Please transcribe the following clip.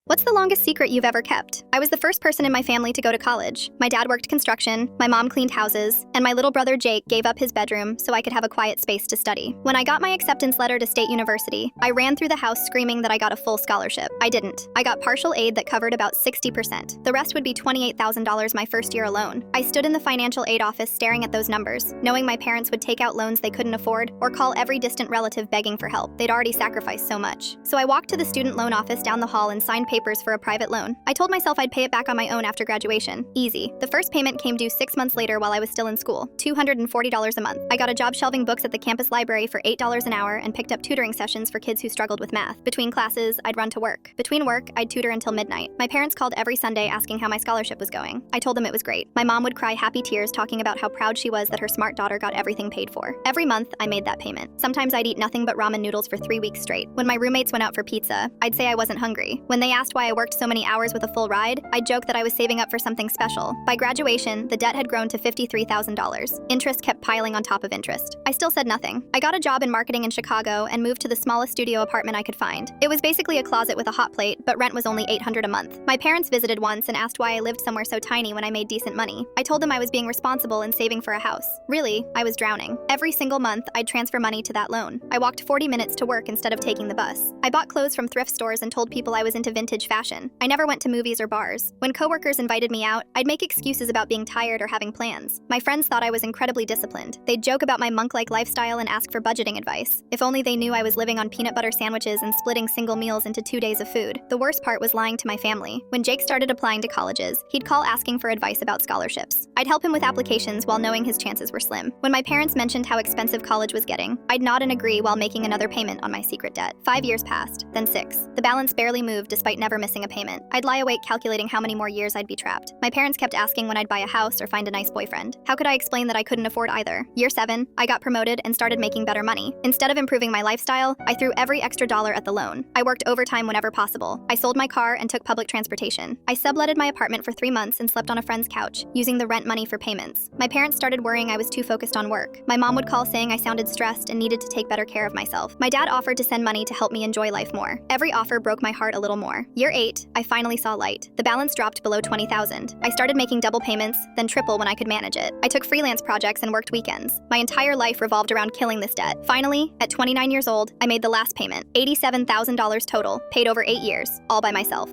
What's the longest secret you've ever kept? I was the first person in my family to go to college. My dad worked construction, my mom cleaned houses, and my little brother Jake gave up his bedroom so I could have a quiet space to study. When I got my acceptance letter to State University, I ran through the house screaming that I got a full scholarship. I didn't. I got partial aid that covered about 60%. The rest would be $28,000 my first year alone. I stood in the financial aid office staring at those numbers, knowing my parents would take out loans they couldn't afford or call every distant relative begging for help. They'd already sacrificed so much. So I walked to the student loan office down the hall and signed papers for a private loan. I told myself I'd pay it back on my own after graduation. Easy. The first payment came due 6 months later while I was still in school, $240 a month. I got a job shelving books at the campus library for $8 an hour and picked up tutoring sessions for kids who struggled with math. Between classes, I'd run to work. Between work, I'd tutor until midnight. My parents called every Sunday asking how my scholarship was going. I told them it was great. My mom would cry happy tears talking about how proud she was that her smart daughter got everything paid for. Every month, I made that payment. Sometimes I'd eat nothing but ramen noodles for 3 weeks straight. When my roommates went out for pizza, I'd say I wasn't hungry. When they asked why I worked so many hours with a full ride, I'd joke that I was saving up for something special. By graduation, the debt had grown to $53,000. Interest kept piling on top of interest. I still said nothing. I got a job in marketing in Chicago and moved to the smallest studio apartment I could find. It was basically a closet with a hot plate, but rent was only $800 a month. My parents visited once and asked why I lived somewhere so tiny when I made decent money. I told them I was being responsible and saving for a house. Really, I was drowning. Every single month, I'd transfer money to that loan. I walked 40 minutes to work instead of taking the bus. I bought clothes from thrift stores and told people I was into vintage fashion. I never went to movies or bars. When coworkers invited me out, I'd make excuses about being tired or having plans. My friends thought I was incredibly disciplined. They'd joke about my monk-like lifestyle and ask for budgeting advice. If only they knew I was living on peanut butter sandwiches and splitting single meals into 2 days of food. The worst part was lying to my family. When Jake started applying to colleges, he'd call asking for advice about scholarships. I'd help him with applications while knowing his chances were slim. When my parents mentioned how expensive college was getting, I'd nod and agree while making another payment on my secret debt. 5 years passed, then 6. The balance barely moved despite never missing a payment. I'd lie awake calculating how many more years I'd be trapped. My parents kept asking when I'd buy a house or find a nice boyfriend. How could I explain that I couldn't afford either? Year 7, I got promoted and started making better money. Instead of improving my lifestyle, I threw every extra dollar at the loan. I worked overtime whenever possible. I sold my car and took public transportation. I subletted my apartment for 3 months and slept on a friend's couch, using the rent money for payments. My parents started worrying I was too focused on work. My mom would call saying I sounded stressed and needed to take better care of myself. My dad offered to send money to help me enjoy life more. Every offer broke my heart a little more. Year 8, I finally saw light. The balance dropped below $20,000. I started making double payments, then triple when I could manage it. I took freelance projects and worked weekends. My entire life revolved around killing this debt. Finally, at 29 years old, I made the last payment, $87,000 total, paid over 8 years, all by myself.